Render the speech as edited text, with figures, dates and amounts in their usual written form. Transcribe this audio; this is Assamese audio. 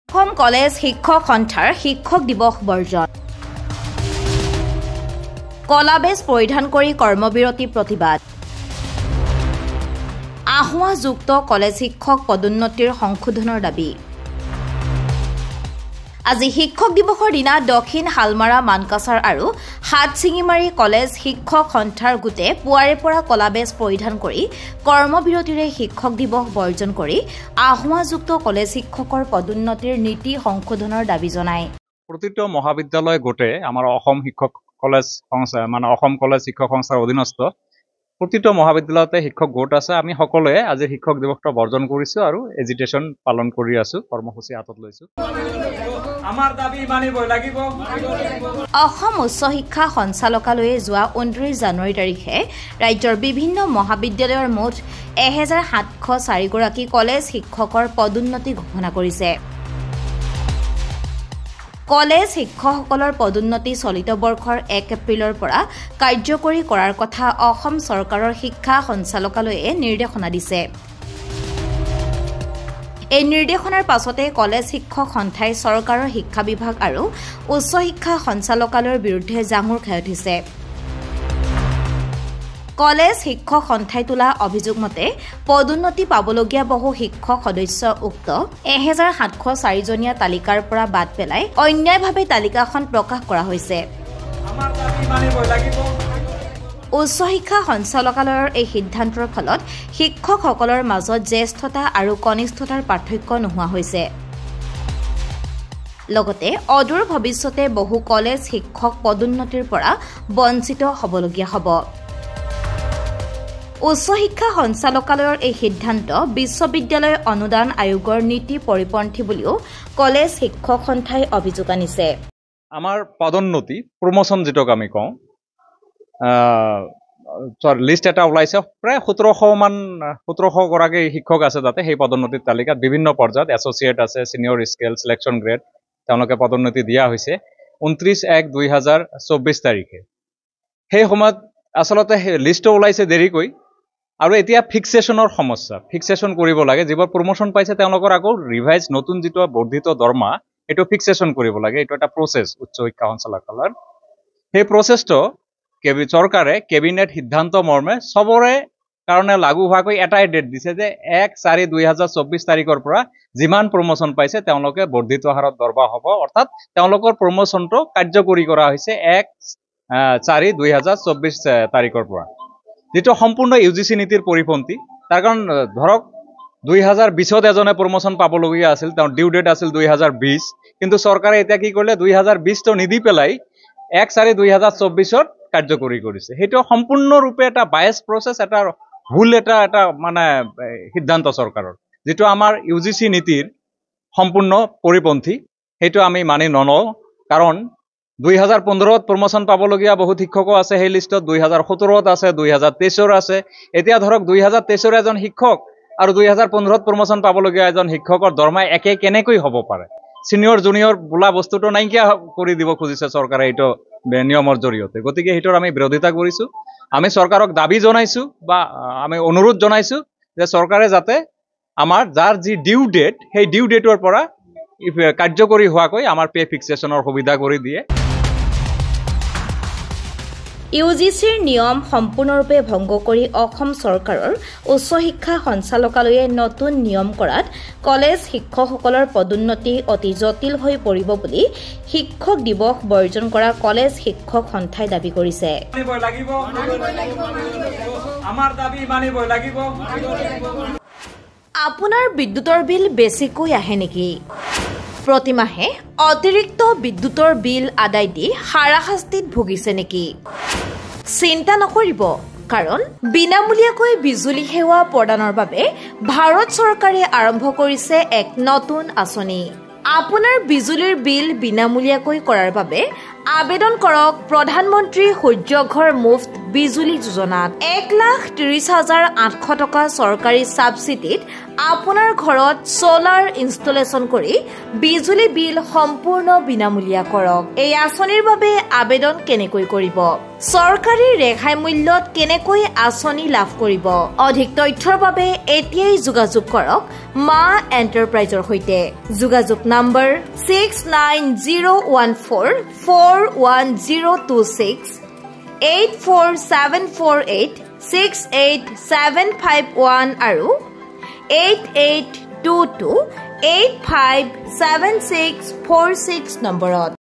অসম কলেজ শিক্ষক সন্থাৰ শিক্ষক দিৱস বৰ্জন কলাবেজ পৰিধান কৰি কৰ্মবিৰতি প্ৰতিবাদ আহোৱা যুক্ত কলেজ শিক্ষক পদোন্নতিৰ সংশোধনৰ দাবী আজি শিক্ষক দিৱসৰ দিনা দক্ষিণ হালমাৰা মানকাছাৰ আৰু হাটচিঙিমাৰী কলেজ শিক্ষক সন্থাৰ গোটে পুৱাৰে পৰা কলাবেজ পৰিধান কৰি কৰ্মবিৰতিৰে শিক্ষক দিৱস বৰ্জন কৰি আহোৱা যুক্ত কলেজ শিক্ষকৰ পদোন্নতিৰ নীতি সংশোধনৰ দাবী জনায় প্ৰতিটো মহাবিদ্যালয় গোটে আমাৰ অসম শিক্ষক কলেজ সংস্থা অসম কলেজ শিক্ষক সংস্থাৰ অধীনস্থ প্ৰতিটো মহাবিদ্যালয়তে শিক্ষক গোট আছে আমি সকলোৱে আজি শিক্ষক দিৱসটো বৰ্জন কৰিছো আৰু এজিটেশ্যন পালন কৰি আছো কৰ্মসূচী হাতত লৈছো আমাৰ দাবী মানিবই লাগিব অসম উচ্চ শিক্ষা সঞ্চালকালয়ে যোৱা 29 জানুৱাৰী তাৰিখে ৰাজ্যৰ বিভিন্ন মহাবিদ্যালয়ৰ মুঠ 1704 গৰাকী কলেজ শিক্ষকৰ পদোন্নতি ঘোষণা কৰিছে কলেজ শিক্ষকসকলৰ পদোন্নতি চলিত বৰ্ষৰ 1 এপ্ৰিলৰ পৰা কাৰ্যকৰী কৰাৰ কথা অসম চৰকাৰৰ শিক্ষা সঞ্চালকালয়ে নিৰ্দেশনা দিছে এই নিৰ্দেশনাৰ পাছতে কলেজ শিক্ষক সন্থাই চৰকাৰৰ শিক্ষা বিভাগ আৰু উচ্চ শিক্ষা সঞ্চালকালয়ৰ বিৰুদ্ধে জাঙুৰ খাই উঠিছে কলেজ শিক্ষক সন্থাই তোলা অভিযোগ মতে পদোন্নতি পাবলগীয়া বহু শিক্ষক সদস্য উক্ত 1704 জনীয়া তালিকাৰ পৰা বাদ পেলাই অন্যায়ভাৱে তালিকাখন প্ৰকাশ কৰা হৈছে উচ্চ শিক্ষা সঞ্চালকালয়ৰ এই সিদ্ধান্তৰ ফলত শিক্ষকসকলৰ মাজত জ্যেষ্ঠতা আৰু কনিষ্ঠতাৰ পাৰ্থক্য নোহোৱা হৈছে লগতে অদূৰ ভৱিষ্যতে বহু কলেজ শিক্ষক পদোন্নতিৰ পৰা বঞ্চিত হ'বলগীয়া হ'ব উচ্চ শিক্ষা সঞ্চালকালয়ৰ এই সিদ্ধান্ত বিশ্ববিদ্যালয় অনুদান আয়োগৰ নীতি পৰিপন্থী বুলিও কলেজ শিক্ষক সন্থাই অভিযোগ আনিছে আমাৰ পদোন্নতি প্ৰমোশন যেটোক আমি কওঁ লিষ্ট এটা ওলাইছে প্ৰায় 1700 গৰাকী শিক্ষক আছে তাতে সেই পদোন্নতিৰ তালিকাত বিভিন্ন পৰ্যায়ত এছ'চিয়েট আছে সিনিয়ৰ স্কেল সিলেকশ্যন গ্ৰেড তেওঁলোকে পদোন্নতি দিয়া হৈছে 29/1/2024 তাৰিখে সেই সময়ত আসলতে লিষ্টটো ওলাইছে দেৰিকৈ আৰু এতিয়া ফিক্সেশনৰ সমস্যা ফিক্সেশন কৰিব লাগে যিবোৰ প্ৰমোশন পাইছে তেওঁলোকৰ আকৌ ৰিভাইজ নতুন যেটো বৰ্ধিত দৰমহা এটো ফিক্সেশন কৰিব লাগে এটো এটা প্ৰসেস উচ্চ শিক্ষা সঞ্চালকালয়ৰ সেই প্ৰসেসটো চৰকাৰে কেবিনেট সিদ্ধান্ত মৰ্মে সবৰে কাৰণে লাগু হোৱাকৈ এটাই ডেট দিছে যে 1/4/2024 তাৰিখৰ পৰা যিমান প্ৰমোশন পাইছে তেওঁলোকে বৰ্ধিত হাৰত দৰমহা হ'ব অৰ্থাৎ তেওঁলোকৰ প্ৰমোশনটো কাৰ্যকৰী কৰা হৈছে 1/4/2024 তাৰিখৰ পৰা যেটো সম্পূৰ্ণ ইউজিসি নীতিৰ পৰিপন্থী তাৰ কাৰণ ধৰক 2020ত এজনে প্ৰমোশন পাবলগীয়া আছিল তাৰ ডিউ ডেট আছিল 2020 কিন্তু চৰকাৰে এতিয়া কি কৰিলে 2020 টো নিদি পেলাই 1/4/2024ত কাৰ্যকৰী কৰিছে হেটো সম্পূৰ্ণৰূপে এটা বায়াস প্ৰসেস এটা ভুল এটা মানে সিদ্ধান্ত চৰকাৰৰ যেটো আমাৰ ইউজিসি নীতিৰ সম্পূৰ্ণ পৰিপন্থী হেটো আমি মানি নলওঁ কাৰণ 2015ত প্ৰমোশন পাবলগীয়া বহুত শিক্ষকও আছে সেই লিষ্টত 2017ত আছে 2023ৰ আছে এতিয়া ধৰক 2023ৰ এজন শিক্ষক আৰু 2015ত প্ৰমোশন পাবলগীয়া এজন শিক্ষকৰ দৰমহা একে কেনেকৈ হ'ব পাৰে সিনিয়ৰ জুনিয়ৰ বোলা বস্তুটো নাইকিয়া কৰি দিব খুজিছে চৰকাৰে এইটো নিয়মৰ জৰিয়তে গতিকে হেটোৰ আমি বিৰোধিতা কৰিছো আমি চৰকাৰক দাবী জনাইছো বা আমি অনুৰোধ জনাইছো যে চৰকাৰে যাতে আমাৰ যাৰ যি ডিউ ডেট সেই ডিউ ডেটৰ পৰা কাৰ্যকৰী হোৱাকৈ আমাৰ পে ফিক্সেশনৰ সুবিধা কৰি দিয়ে ইউজিচিৰ নিয়ম সম্পূৰ্ণৰূপে ভংগ কৰি অসম চৰকাৰৰ উচ্চ শিক্ষা সঞ্চালকালয়ে নতুন নিয়ম কৰাত কলেজ শিক্ষকসকলৰ পদোন্নতি অতি জটিল হৈ পৰিব বুলি শিক্ষক দিৱস বৰ্জন কৰা কলেজ শিক্ষক সন্থাই দাবী কৰিছে আপোনাৰ বিদ্যুতৰ বিল বেছিকৈ আহে নেকি প্ৰতিমাহে অতিৰিক্ত বিদ্যুতৰ বিল আদায় দি হাৰাশাস্তিত ভুগিছে নেকি চিন্তা নকৰিব কাৰণ বিনামূলীয়াকৈ বিজুলী সেৱা প্ৰদানৰ বাবে ভাৰত চৰকাৰে আৰম্ভ কৰিছে এক নতুন আঁচনি আপোনাৰ বিজুলীৰ বিল বিনামূলীয়াকৈ কৰাৰ বাবে আবেদন কৰক প্ৰধানমন্ত্ৰী সূৰ্যঘৰ মুফ্ত বিজুলী যোজনাত 1,30,800 টকা চৰকাৰী সাবসিডিত আপোনাৰ ঘৰত সোলাৰ ইনষ্টলেচন কৰি বিজুলী বিল সম্পূৰ্ণ বিনামূলীয়া কৰক। এই আঁচনিৰ বাবে আবেদন কেনেকৈ কৰিব? চৰকাৰী ৰেহাই মূল্যত কেনেকৈ আঁচনি লাভ কৰিব? অধিক তথ্যৰ বাবে এতিয়াই যোগাযোগ কৰক মা এণ্টাৰপ্ৰাইজৰ সৈতে। যোগাযোগ নম্বৰ 6901441026 84748687551 আৰু 8822857646 নম্বৰত।